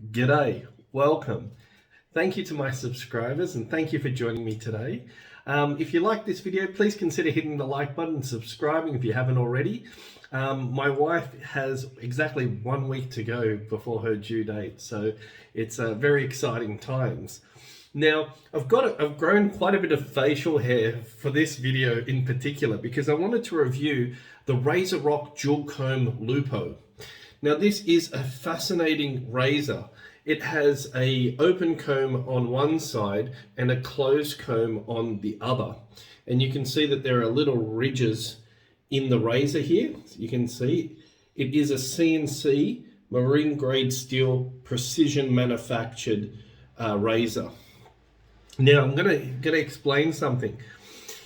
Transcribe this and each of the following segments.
G'day, welcome. Thank you to my subscribers and thank you for joining me today. If you like this video, please consider hitting the like button and subscribing if you haven't already. My wife has exactly 1 week to go before her due date, so it's very exciting times. Now, I've grown quite a bit of facial hair for this video in particular because I wanted to review the Razorock Dual Comb Lupo. Now, this is a fascinating razor. It has an open comb on one side and a closed comb on the other. And you can see that there are little ridges in the razor here. You can see it is a CNC marine grade steel precision manufactured razor. Now, I'm gonna explain something.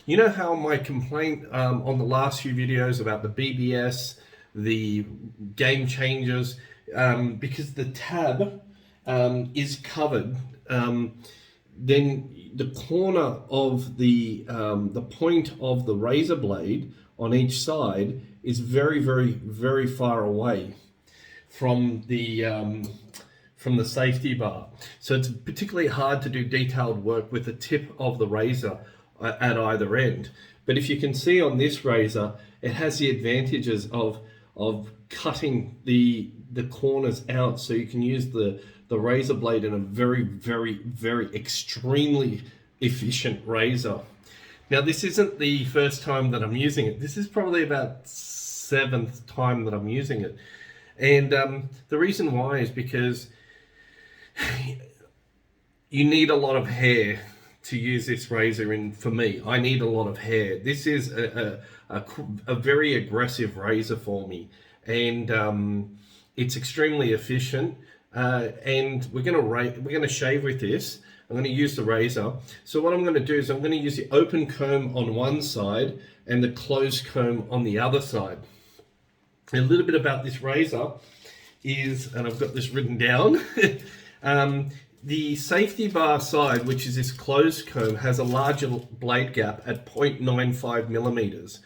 You know how my complaint on the last few videos about the BBS, the game changers, because the tab is covered, then the corner of the point of the razor blade on each side is very far away from the safety bar. So it's particularly hard to do detailed work with the tip of the razor at either end. But if you can see on this razor, it has the advantages of cutting the corners out, so you can use the razor blade in a very extremely efficient razor. Now, this isn't the first time that I'm using it. This is probably about 7th time that I'm using it. And the reason why is because you need a lot of hair to use this razor. And for me, I need a lot of hair. This is a very aggressive razor for me, and it's extremely efficient. And we're gonna shave with this. I'm going to use the razor. So what I'm going to do is I'm going to use the open comb on one side and the closed comb on the other side. A little bit about this razor is, and I've got this written down, the safety bar side, which is this closed comb, has a larger blade gap at 0.95 millimeters,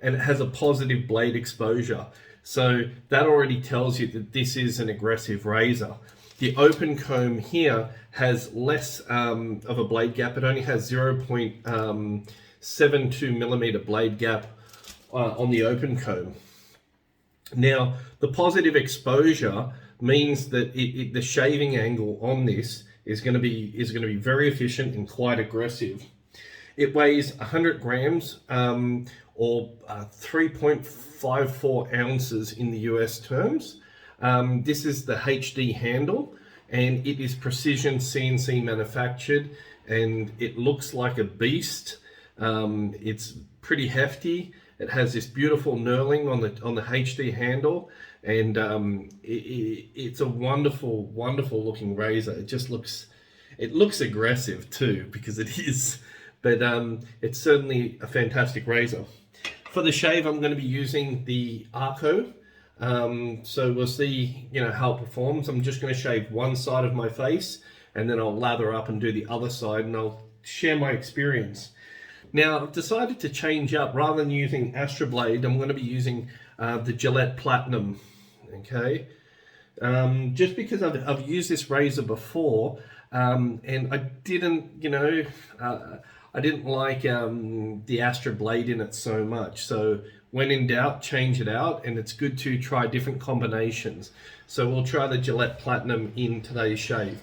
and it has a positive blade exposure. So that already tells you that this is an aggressive razor. The open comb here has less of a blade gap. It only has 0.72 millimeter blade gap on the open comb. Now, the positive exposure means that the shaving angle on this is going to be very efficient and quite aggressive. It weighs 100 grams or 3.54 ounces in the US terms. This is the HD handle, and it is precision CNC manufactured, and it looks like a beast. It's pretty hefty. It has this beautiful knurling on the HD handle, and it's a wonderful looking razor. It looks aggressive too, because it is, but it's certainly a fantastic razor. For the shave, I'm going to be using the Arko. So we'll see, how it performs. I'm just going to shave one side of my face, and then I'll lather up and do the other side, and I'll share my experience. Now, I've decided to change up. Rather than using Astra Blade, I'm going to be using the Gillette Platinum. Okay, just because I've used this razor before, and I didn't, I didn't like the Astra Blade in it so much. So when in doubt, change it out, and it's good to try different combinations. So we'll try the Gillette Platinum in today's shave.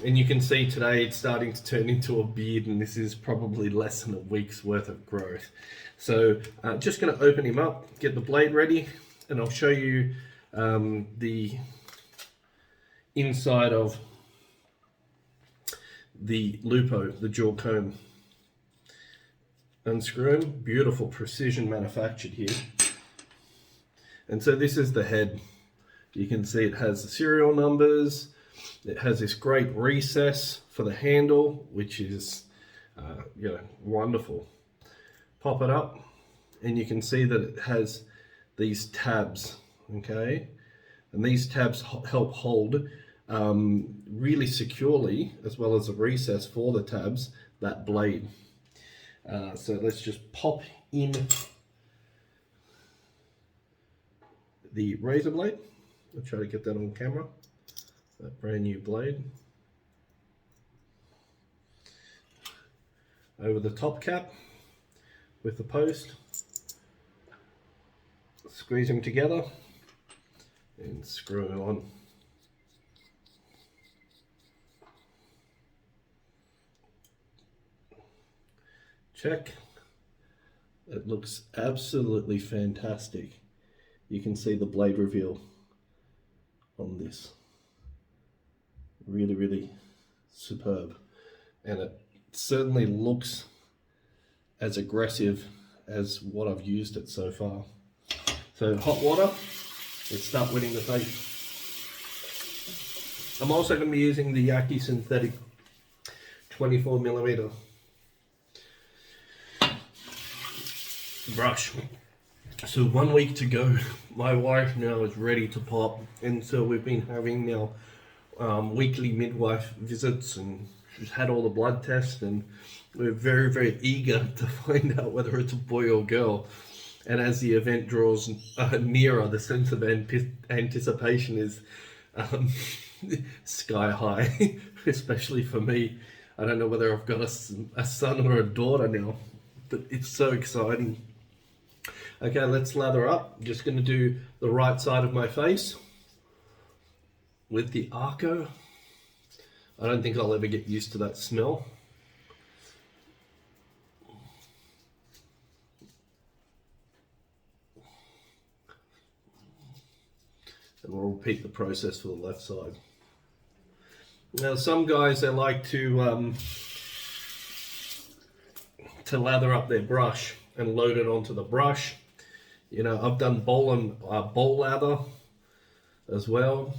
And you can see today it's starting to turn into a beard, and this is probably less than a week's worth of growth. So just going to open him up, get the blade ready, and I'll show you the inside of the Lupo, the dual comb. Unscrew him, beautiful precision manufactured here. And so this is the head. You can see it has the serial numbers. It has this great recess for the handle, which is wonderful. Pop it up, and you can see that it has these tabs, okay? And these tabs help hold really securely, as well as a recess for the tabs, that blade. So let's just pop in the razor blade. I'll try to get that on camera. that brand new blade over the top cap with the post, squeeze them together and screw them on. Check. It looks absolutely fantastic. You can see the blade reveal on this. Really, really superb. And it certainly looks as aggressive as what I've used it so far. So hot water, let's start wetting the face. I'm also going to be using the Yaqi synthetic 24mm brush. So 1 week to go. My wife now is ready to pop, and so we've been having now weekly midwife visits, and she's had all the blood tests, and we're very, very eager to find out whether it's a boy or girl. And as the event draws nearer, the sense of anticipation is sky high, especially for me. I don't know whether I've got a son or a daughter now, but it's so exciting. Okay, let's lather up. I'm just going to do the right side of my face with the Arko. I don't think I'll ever get used to that smell. And we'll repeat the process for the left side. Now, some guys, they like to lather up their brush and load it onto the brush. You know, I've done bowl lather as well.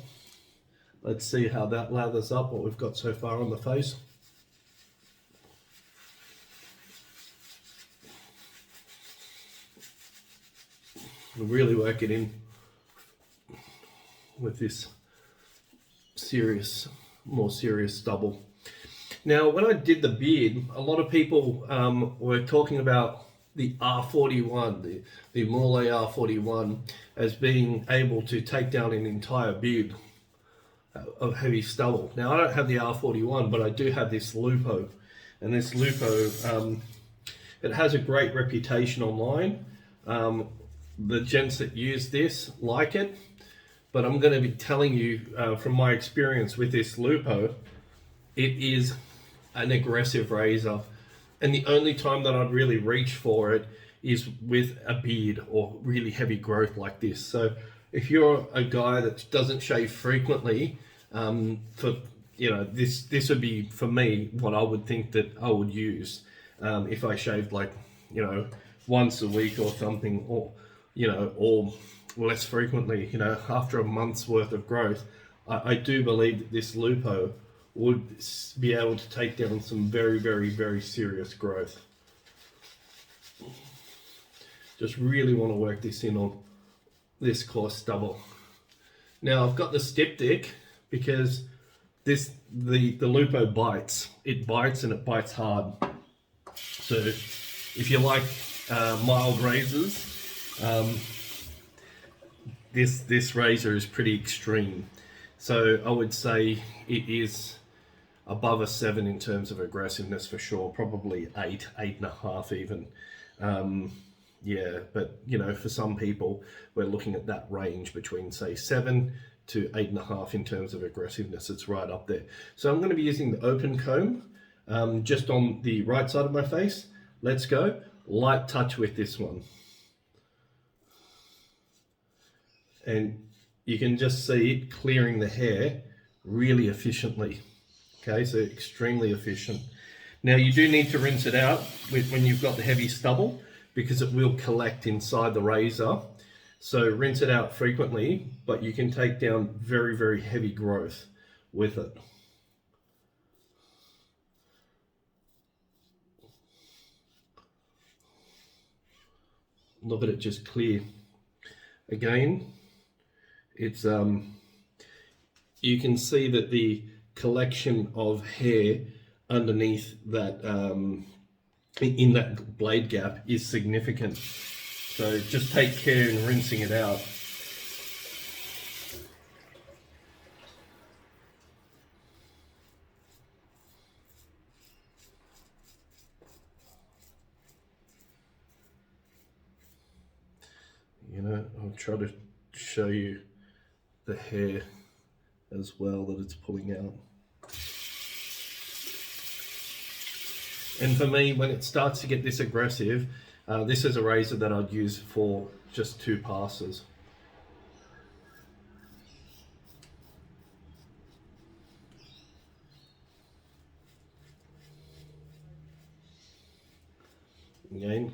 Let's see how that lathers up, what we've got so far on the face. We'll really work it in with this more serious stubble. Now, when I did the beard, a lot of people were talking about the R41, the Morley R41, as being able to take down an entire beard of heavy stubble. Now, I don't have the R41, but I do have this Lupo, and this Lupo, it has a great reputation online. The gents that use this like it, but I'm going to be telling you from my experience with this Lupo, it is an aggressive razor, and the only time that I'd really reach for it is with a beard or really heavy growth like this. So if you're a guy that doesn't shave frequently, this would be, for me, what I would think that I would use if I shaved, like, once a week or something, or or less frequently, after a month's worth of growth. I do believe that this Lupo would be able to take down some very, very, very serious growth. Just really want to work this in on this coarse stubble. Now, I've got the styptic because the Lupo bites. It bites, and it bites hard. So if you like mild razors, this razor is pretty extreme. So I would say it is above a 7 in terms of aggressiveness for sure, probably 8, 8.5 even. Yeah, but for some people, we're looking at that range between, say, 7 to 8.5 in terms of aggressiveness. It's right up there. So I'm going to be using the open comb just on the right side of my face. Let's go. Light touch with this one. And you can just see it clearing the hair really efficiently. Okay, so extremely efficient. Now, you do need to rinse it out when you've got the heavy stubble, because it will collect inside the razor. So rinse it out frequently, but you can take down very, very heavy growth with it. Look at it just clear. Again, it's you can see that the collection of hair underneath that in that blade gap is significant. So just take care in rinsing it out. try to show you the hair as well that it's pulling out. And for me, when it starts to get this aggressive, this is a razor that I'd use for just 2 passes. Again,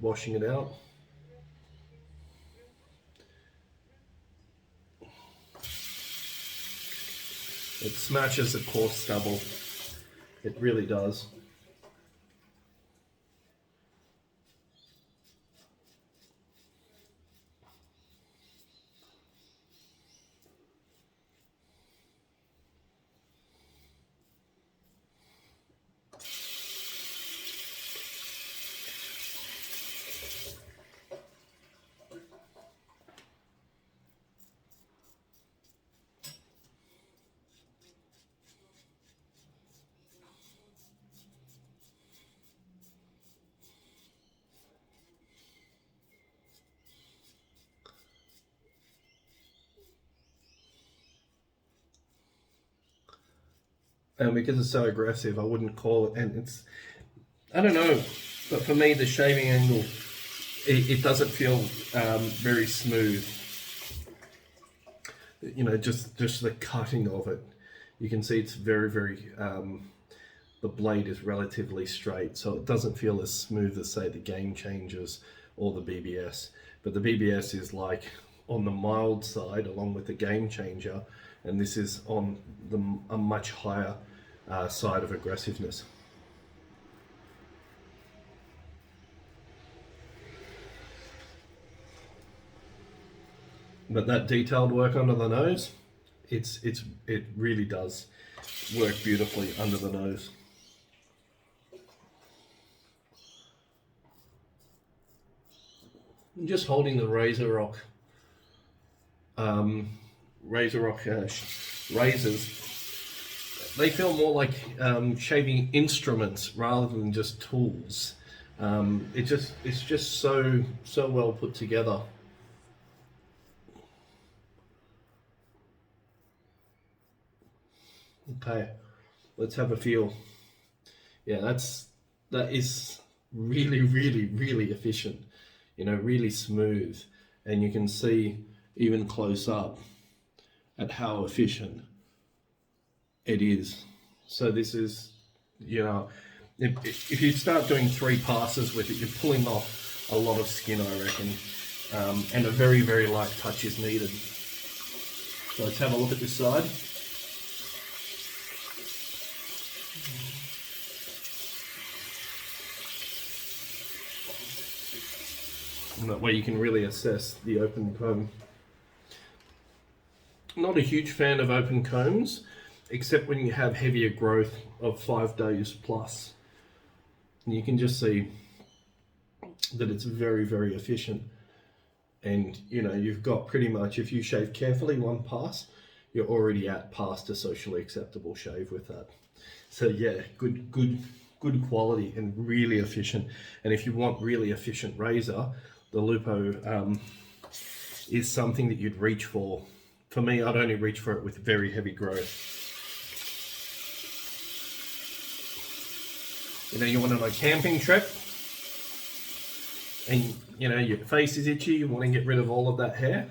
washing it out. It smashes the coarse stubble. It really does. And because it's so aggressive, I wouldn't call it, and it's, I don't know, but for me, the shaving angle, it doesn't feel very smooth. You know, just the cutting of it. You can see it's very, the blade is relatively straight, so it doesn't feel as smooth as, say, the Game Changers or the BBS. But the BBS is like on the mild side along with the Game Changer, and this is on a much higher side of aggressiveness. But that detailed work under the nose, it really does work beautifully under the nose. I'm just holding the Razorock razors. They feel more like shaving instruments rather than just tools. It's just so well put together. Okay, let's have a feel. Yeah, that is really efficient. You know, really smooth, and you can see even close up at how efficient it is. So this is, you know, if you start doing 3 passes with it, you're pulling off a lot of skin, I reckon, and a very light touch is needed. So let's have a look at this side. And that way you can really assess the open comb. Not a huge fan of open combs, except when you have heavier growth of 5 days plus. And you can just see that it's very efficient. And you know, you've got pretty much, if you shave carefully 1 pass, you're already past a socially acceptable shave with that. So yeah, good quality and really efficient. And if you want really efficient razor, the Lupo is something that you'd reach for. For me, I'd only reach for it with very heavy growth. You know, you want on a camping trip, and you know your face is itchy, you want to get rid of all of that hair.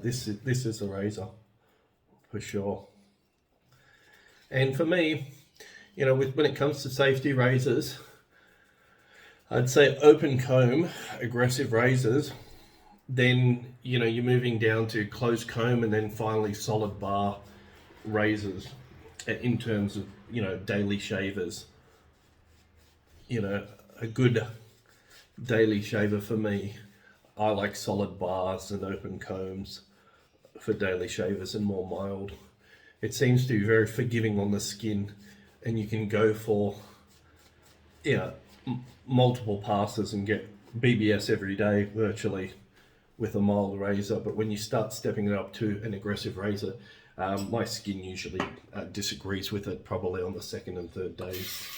This is a razor for sure. And for me, you know, when it comes to safety razors, I'd say open comb, aggressive razors, then, you know, you're moving down to closed comb and then finally solid bar razors in terms of, you know, daily shavers. You know, a good daily shaver for me, I like solid bars and open combs for daily shavers and more mild. It seems to be very forgiving on the skin, and you can go for, you know, multiple passes and get BBS every day virtually with a mild razor. But when you start stepping it up to an aggressive razor, my skin usually disagrees with it probably on the 2nd and 3rd days.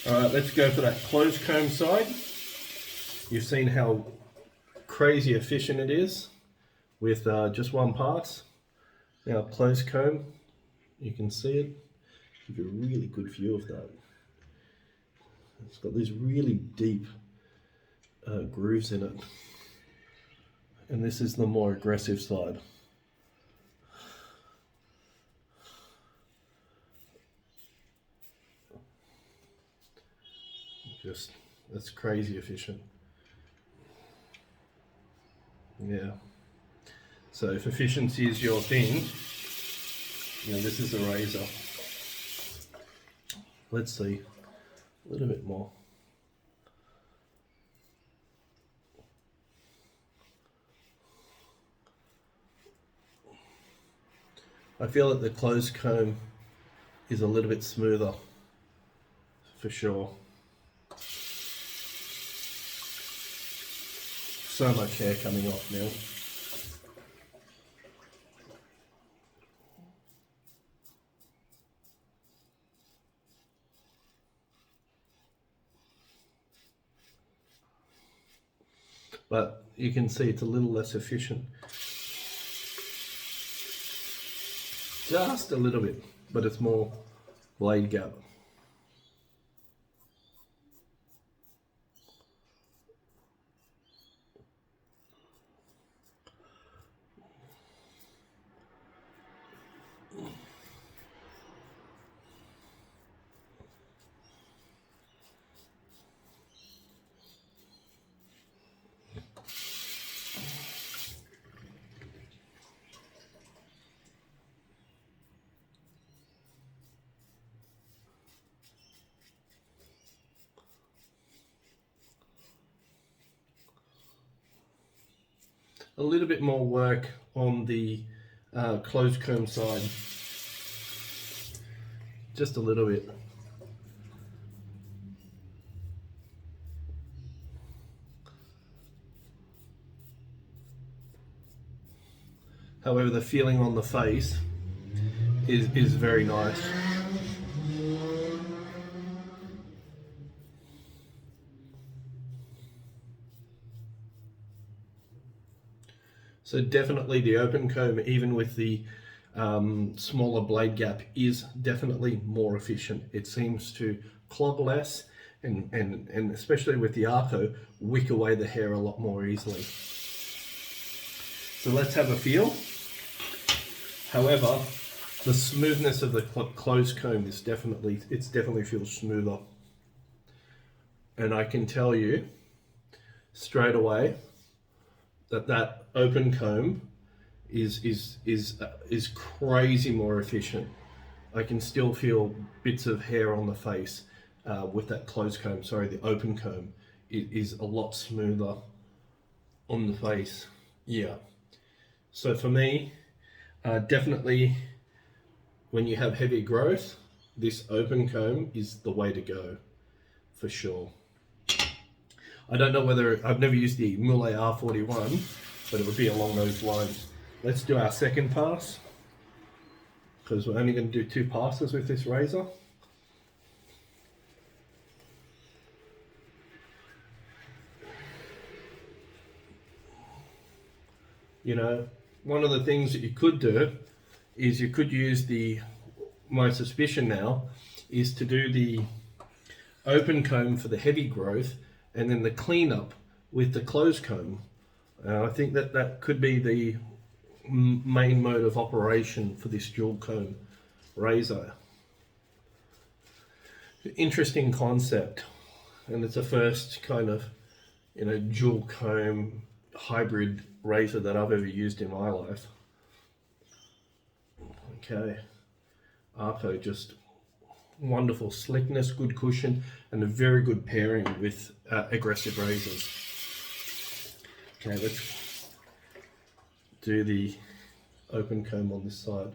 All right, let's go for that closed comb side. You've seen how crazy efficient it is with just one pass. Now close comb, you can see it. Give you a really good view of that. It's got these really deep grooves in it, and this is the more aggressive side. Just, that's crazy efficient. Yeah. So if efficiency is your thing, you know, this is a razor. Let's see a little bit more. I feel that the closed comb is a little bit smoother, for sure. So much hair coming off now. But you can see it's a little less efficient. Just a little bit, but it's more blade gap. A little bit more work on the closed comb side. Just a little bit. However, the feeling on the face is very nice. So definitely the open comb, even with the smaller blade gap, is definitely more efficient. It seems to clog less and especially with the Arko, wick away the hair a lot more easily. So let's have a feel. However, the smoothness of the closed comb is definitely feels smoother. And I can tell you straight away that open comb is crazy more efficient. I can still feel bits of hair on the face with that closed comb. Sorry, the open comb is a lot smoother on the face. Yeah. So for me, definitely when you have heavy growth, this open comb is the way to go, for sure. I don't know whether, I've never used the Mule R41, but it would be along those lines. Let's do our second pass, because we're only going to do 2 passes with this razor. You know, one of the things that you could do is you could use my suspicion now is to do the open comb for the heavy growth and then the cleanup with the closed comb. I think that could be the main mode of operation for this dual comb razor. Interesting concept, and it's the first kind of, you know, dual comb hybrid razor that I've ever used in my life. Okay, Arko, just wonderful slickness, good cushion, and a very good pairing with aggressive razors. Okay, let's do the open comb on this side.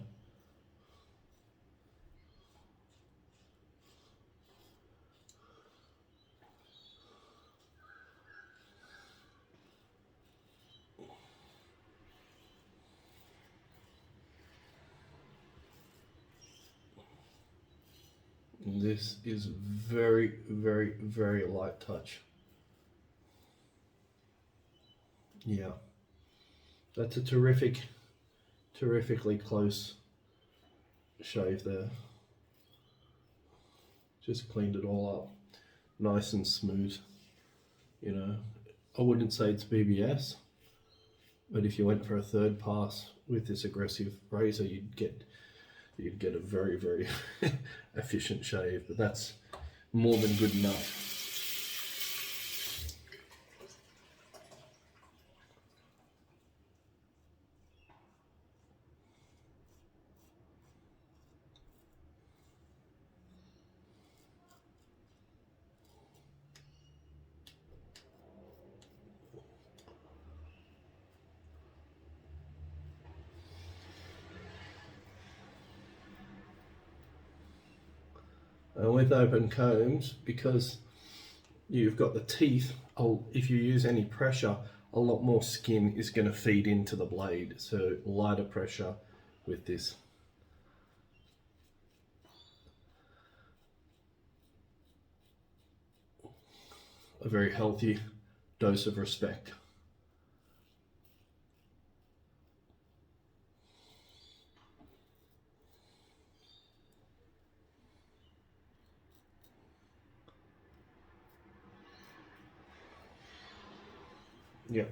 This is very, very, very light touch. Yeah, that's a terrifically close shave there. Just cleaned it all up, nice and smooth. You know, I wouldn't say it's BBS, but if you went for a third pass with this aggressive razor, you'd get a very efficient shave. But that's more than good enough. And with open combs, because you've got the teeth, if you use any pressure, a lot more skin is going to feed into the blade. So lighter pressure with this. A very healthy dose of respect. Yeah.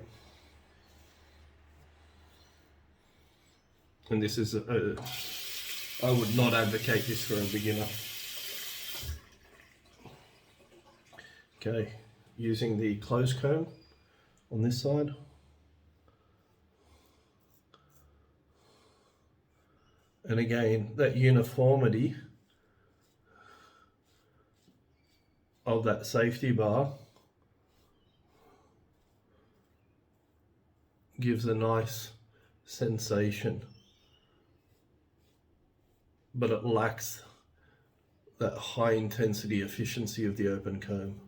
And this is, I would not advocate this for a beginner. Okay, using the closed comb on this side. And again, that uniformity of that safety bar gives a nice sensation, but it lacks that high intensity efficiency of the open comb.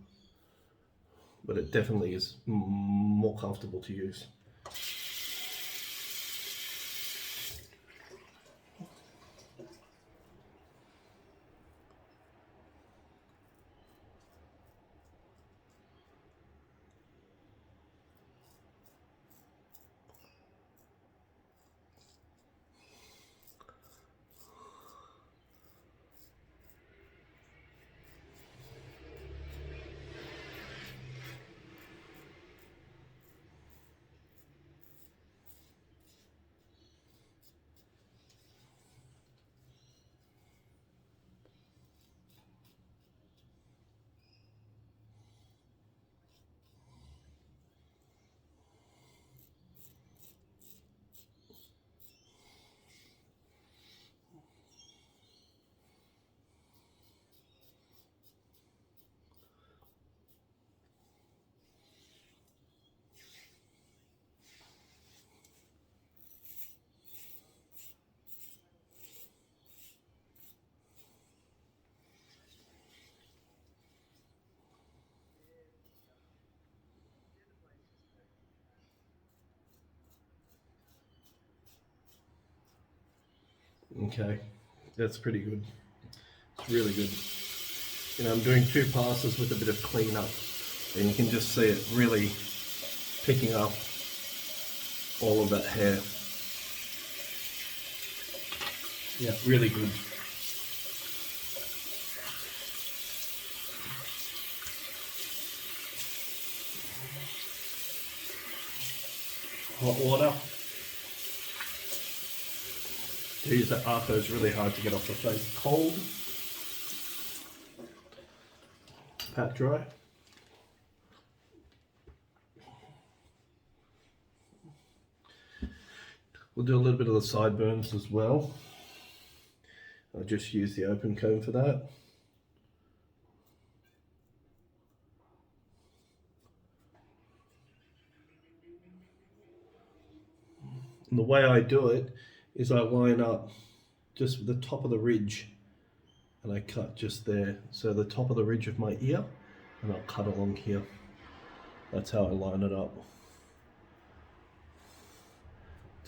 But it definitely is more comfortable to use. Okay, that's pretty good. It's really good. You know, I'm doing 2 passes with a bit of cleanup, and you can just see it really picking up all of that hair. Yeah, really good. Hot water. Geez, that Arko is really hard to get off the face. Cold. Pat dry. We'll do a little bit of the sideburns as well. I'll just use the open comb for that. And the way I do it is I line up just the top of the ridge and I cut just there. So the top of the ridge of my ear, and I'll cut along here. That's how I line it up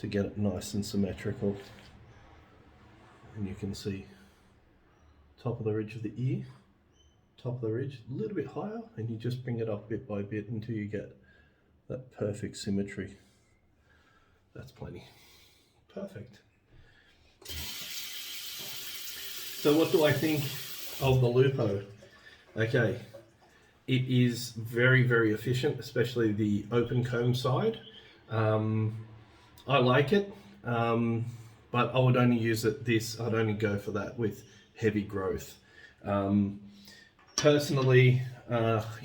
to get it nice and symmetrical. And you can see top of the ridge of the ear, top of the ridge, a little bit higher, and you just bring it up bit by bit until you get that perfect symmetry. That's plenty. Perfect. So what do I think of the Lupo? Okay, it is very, very efficient, especially the open comb side. I like it, but I would only use it I'd only go for that with heavy growth. Personally,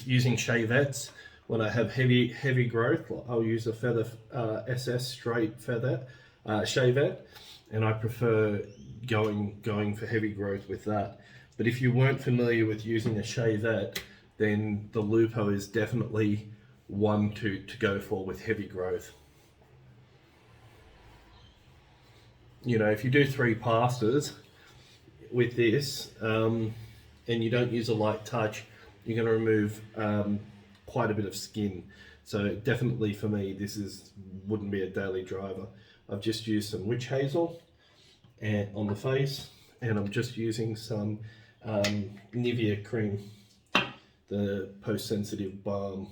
using shavettes, when I have heavy growth, I'll use a feather SS straight feather shavette, and I prefer going for heavy growth with that. But if you weren't familiar with using a shavette, then the Lupo is definitely one to go for with heavy growth. You know, if you do 3 pastas with this, and you don't use a light touch, you're going to remove quite a bit of skin. So definitely for me, this wouldn't be a daily driver. I've just used some witch hazel and on the face, and I'm just using some Nivea cream, the post-sensitive balm.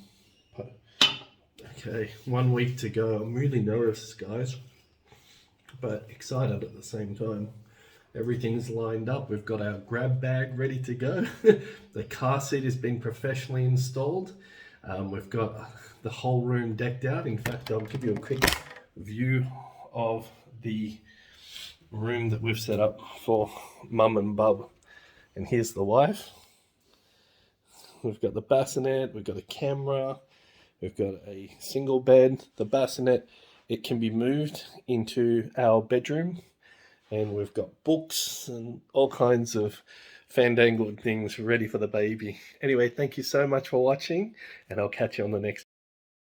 Okay, 1 week to go. I'm really nervous, guys, but excited at the same time. Everything's lined up. We've got our grab bag ready to go. The car seat has been professionally installed. We've got the whole room decked out. In fact, I'll give you a quick view of the room that we've set up for Mum and Bub. And here's the wife. We've got the bassinet, we've got a camera, we've got a single bed. The bassinet, it can be moved into our bedroom. And we've got books and all kinds of fandangled things ready for the baby. Anyway, thank you so much for watching, and I'll catch you on the next